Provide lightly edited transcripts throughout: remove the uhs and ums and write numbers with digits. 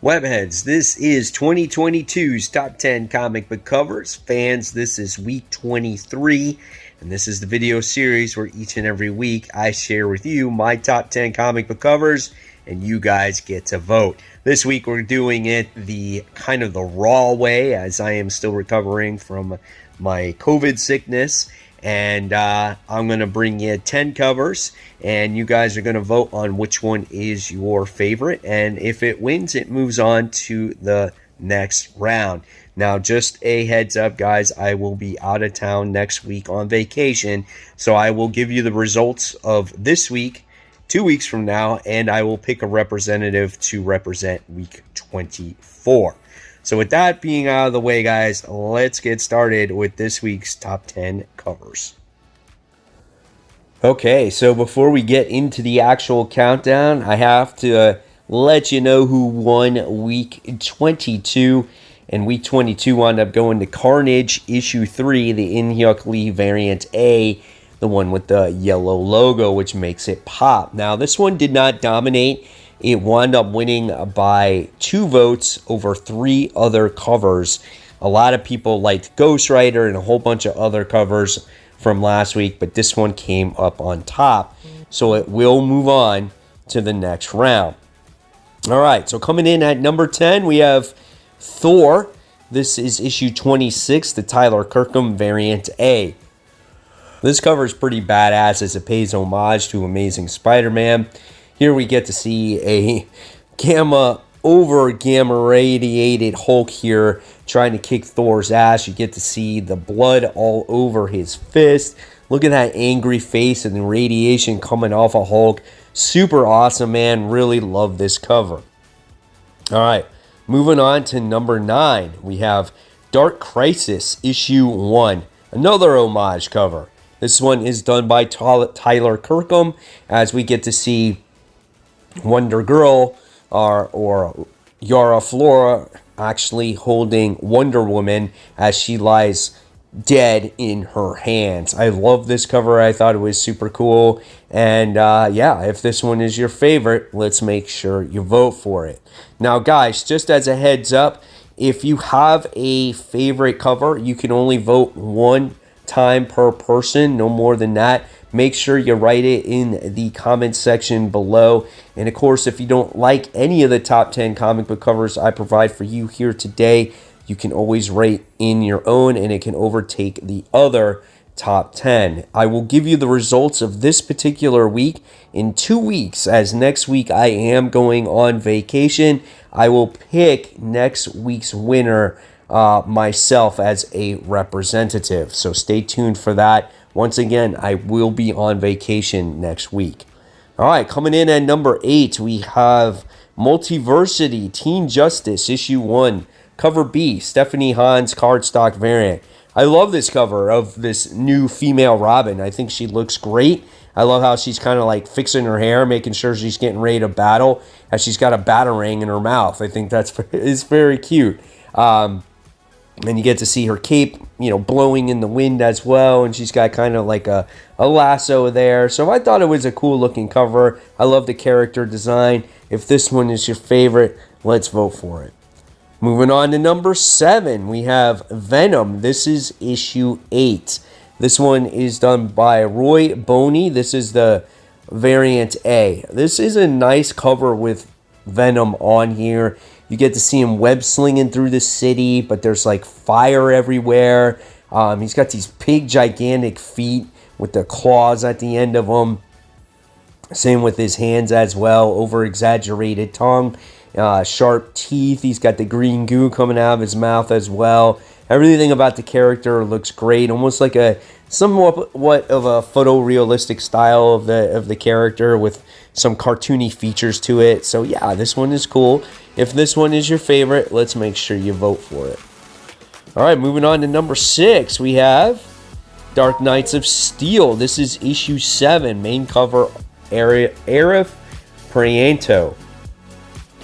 Webheads, this is 2022's Top 10 Comic Book Covers. Fans, this is week 23, and this is the video series where each and every week I share with you my top 10 comic book covers, and you guys get to vote. This week we're doing it the kind of the raw way, as I am still recovering from my COVID sickness. And I'm going to bring you 10 covers, and you guys are going to vote on which one is your favorite. And if it wins, it moves on to the next round. Now, just a heads up, guys, I will be out of town next week on vacation. So I will give you the results of this week, 2 weeks from now, and I will pick a representative to represent week 24. So with that being out of the way, guys, let's get started with this week's top 10 covers. Okay, so before we get into the actual countdown, I have to let you know who won week 22. And week 22 wound up going to Carnage issue 3, the In-Hyuk Lee variant A, the one with the yellow logo, which makes it pop. Now, this one did not dominate. It wound up winning by 2 votes over 3 other covers. A lot of people liked Ghost Rider and a whole bunch of other covers from last week, but this one came up on top. So it will move on to the next round. All right, so coming in at number 10, we have Thor. This is issue 26, the Tyler Kirkham variant A. This cover is pretty badass as it pays homage to Amazing Spider-Man. Here we get to see a gamma radiated Hulk here trying to kick Thor's ass. You get to see the blood all over his fist. Look at that angry face and the radiation coming off of Hulk. Super awesome, man. Really love this cover. All right, moving on to number 9. We have Dark Crisis issue 1. Another homage cover. This one is done by Tyler Kirkham as we get to see Wonder Girl or Yara Flora actually holding Wonder Woman as she lies dead in her hands. I love this cover. I thought it was super cool. And yeah, if this one is your favorite, let's make sure you vote for it. Now, guys, just as a heads up, if you have a favorite cover, you can only vote one time per person, no more than that. Make sure you write it in the comments section below. And of course, if you don't like any of the top 10 comic book covers I provide for you here today, you can always write in your own and it can overtake the other top 10. I will give you the results of this particular week in 2 weeks, as next week I am going on vacation. I will pick next week's winner myself as a representative. So stay tuned for that. Once again, I will be on vacation next week. All right, coming in at number 8, we have Multiversity Teen Justice issue 1, cover B, Stephanie Hahn's cardstock variant. I love this cover of this new female Robin. I think she looks great. I love how she's kind of like fixing her hair, making sure she's getting ready to battle, as she's got a batarang in her mouth. I think is very cute. And you get to see her cape, blowing in the wind as well. And she's got kind of like a lasso there. So I thought it was a cool looking cover. I love the character design. If this one is your favorite, let's vote for it. Moving on to number 7, we have Venom. This is issue 8. This one is done by Roy Boney. This is the variant A. This is a nice cover with Venom on here. You get to see him web slinging through the city, but there's like fire everywhere. He's got these big, gigantic feet with the claws at the end of them. Same with his hands as well. Over-exaggerated tongue, sharp teeth. He's got the green goo coming out of his mouth as well. Everything about the character looks great. Almost like a somewhat of a photorealistic style of the character with some cartoony features to it. So yeah, this one is cool. If this one is your favorite, let's make sure you vote for it. All right, moving on to number 6, we have Dark Knights of Steel. This is issue 7, main cover, Arif Prianto.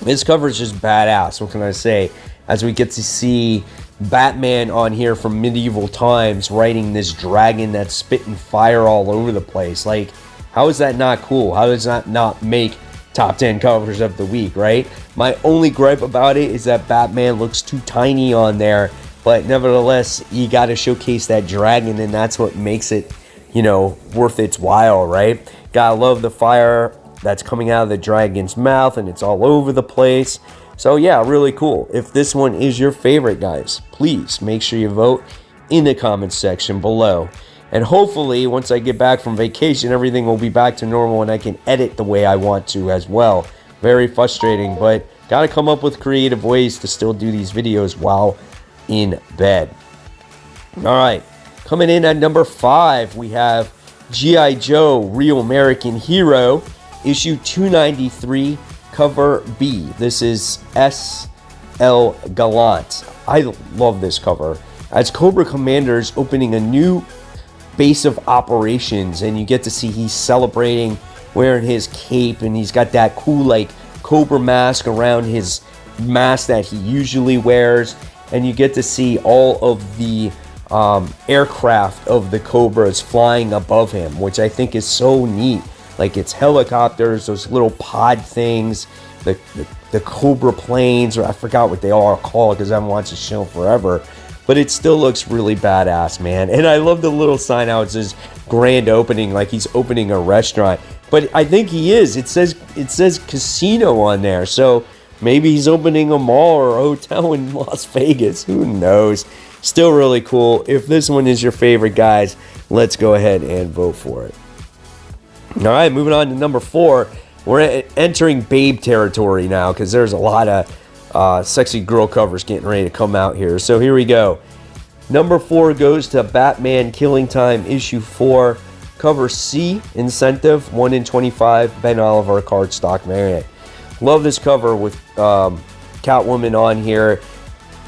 This cover is just badass. What can I say? As we get to see Batman on here from medieval times riding this dragon that's spitting fire all over the place. Like, how is that not cool? How does that not make top 10 covers of the week, right? My only gripe about it is that Batman looks too tiny on there, but nevertheless, you got to showcase that dragon, and that's what makes it, you know, worth its while, right? Gotta love the fire that's coming out of the dragon's mouth, and it's all over the place. So yeah, really cool. If this one is your favorite, guys, please make sure you vote in the comments section below. And hopefully, once I get back from vacation, everything will be back to normal and I can edit the way I want to as well. Very frustrating, but gotta come up with creative ways to still do these videos while in bed. Alright, coming in at number 5, we have G.I. Joe Real American Hero, issue 293, cover B. This is S.L. Gallant. I love this cover. As Cobra Commander is opening a new base of operations, and you get to see he's celebrating wearing his cape, and he's got that cool like Cobra mask around his mask that he usually wears, and you get to see all of the aircraft of the Cobras flying above him, which I think is so neat. Like it's helicopters, those little pod things, the Cobra planes, or I forgot what they all are called because I haven't watched the show forever. But it still looks really badass, man. And I love the little sign out. It says grand opening, like he's opening a restaurant. But I think he is. It says casino on there. So maybe he's opening a mall or a hotel in Las Vegas. Who knows? Still really cool. If this one is your favorite, guys, let's go ahead and vote for it. All right, moving on to number 4. We're entering babe territory now because there's a lot of sexy girl covers getting ready to come out here. So here we go. Number 4 goes to Batman Killing Time issue 4, cover C, incentive 1 in 25, Ben Oliver cardstock variant. Love this cover with Catwoman on here,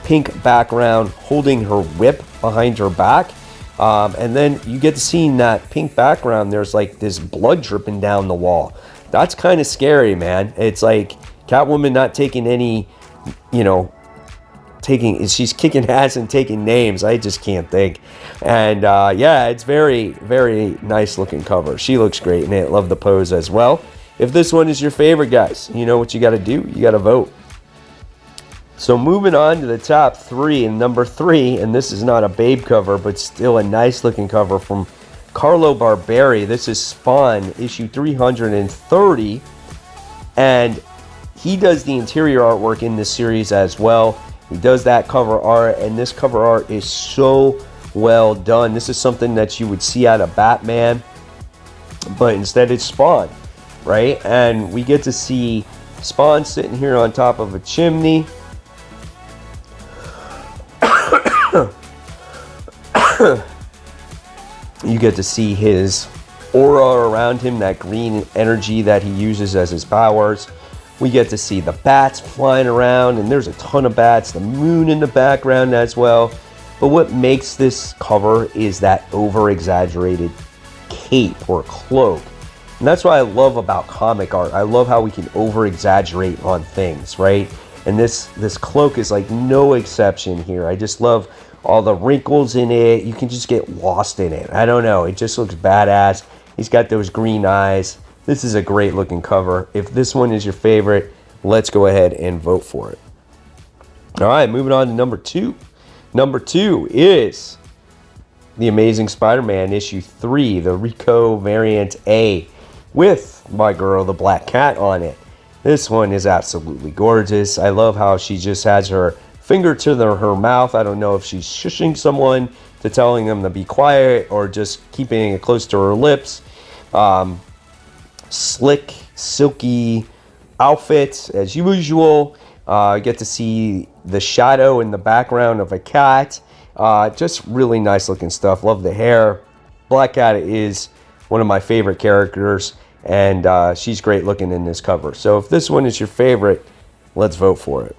pink background, holding her whip behind her back, and then you get to see in that pink background there's like this blood dripping down the wall. That's kind of scary, man. It's like Catwoman not taking any, you know, she's kicking ass and taking names. I just can't think. And yeah, it's very, very nice looking cover. She looks great in it. Love the pose as well. If this one is your favorite, guys, you know what you got to do. You got to vote. So moving on to the top 3, and number 3, and this is not a babe cover, but still a nice looking cover from Carlo Barberi. This is Spawn issue 330, and he does the interior artwork in this series as well. He does that cover art, and this cover art is so well done. This is something that you would see out of Batman, but instead it's Spawn, right? And we get to see Spawn sitting here on top of a chimney. You get to see his aura around him, that green energy that he uses as his powers. We get to see the bats flying around, and there's a ton of bats, the moon in the background as well. But what makes this cover is that over-exaggerated cape or cloak. And that's what I love about comic art. I love how we can over-exaggerate on things, right? And this cloak is like no exception here. I just love all the wrinkles in it. You can just get lost in it. I don't know. It just looks badass. He's got those green eyes. This is a great looking cover. If this one is your favorite, let's go ahead and vote for it. All right, moving on to number 2. Number 2 is The Amazing Spider-Man issue 3, the ricoh variant A, with my girl, the Black Cat, on it. This one is absolutely gorgeous. I love how she just has her finger to her mouth. I don't know if she's shushing someone to telling them to be quiet or just keeping it close to her lips. Slick, silky outfit as usual. Get to see the shadow in the background of a cat. Just really nice looking stuff. Love the hair. Black Cat is one of my favorite characters, and she's great looking in this cover. So if this one is your favorite, let's vote for it.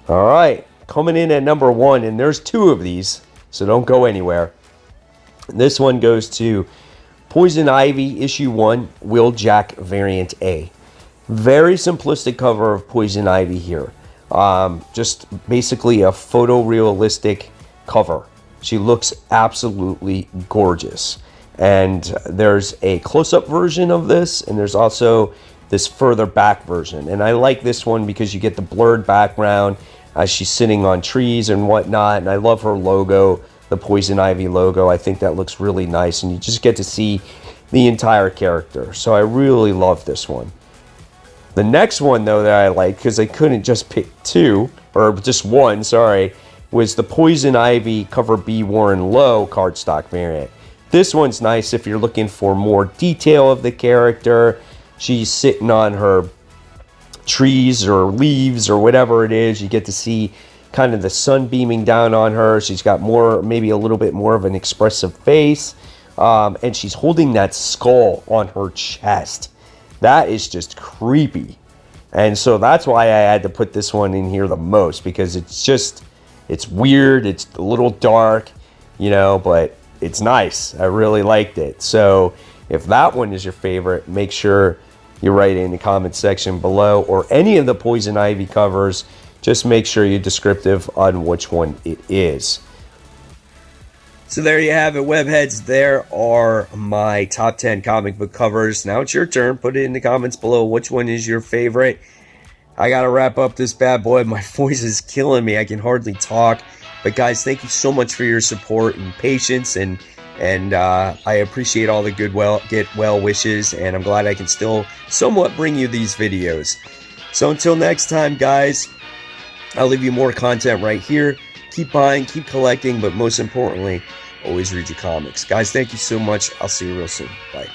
All right, coming in at number 1, and there's 2 of these, so don't go anywhere. This one goes to Poison Ivy issue 1, Will Jack variant A. Very simplistic cover of Poison Ivy here. Just basically a photorealistic cover. She looks absolutely gorgeous. And there's a close-up version of this, and there's also this further back version. And I like this one because you get the blurred background as she's sitting on trees and whatnot. And I love her logo, the Poison Ivy logo. I think that looks really nice, and you just get to see the entire character. So I really love this one. The next one, though, that I like, because I couldn't just pick two, or just one, sorry, was the Poison Ivy Cover B Warren Low cardstock variant. This one's nice if you're looking for more detail of the character. She's sitting on her trees or leaves or whatever it is. You get to see kind of the sun beaming down on her. She's got more, maybe a little bit more of an expressive face. And she's holding that skull on her chest. That is just creepy. And so that's why I had to put this one in here the most, because it's weird. It's a little dark, you know, but it's nice. I really liked it. So if that one is your favorite, make sure you write it in the comment section below, or any of the Poison Ivy covers. Just make sure you're descriptive on which one it is. So there you have it, webheads. There are my top 10 comic book covers. Now it's your turn. Put it in the comments below. Which one is your favorite? I got to wrap up this bad boy. My voice is killing me. I can hardly talk. But guys, thank you so much for your support and patience. And I appreciate all the get well wishes. And I'm glad I can still somewhat bring you these videos. So until next time, guys, I'll leave you more content right here. Keep buying, keep collecting, but most importantly, always read your comics. Guys, thank you so much. I'll see you real soon. Bye.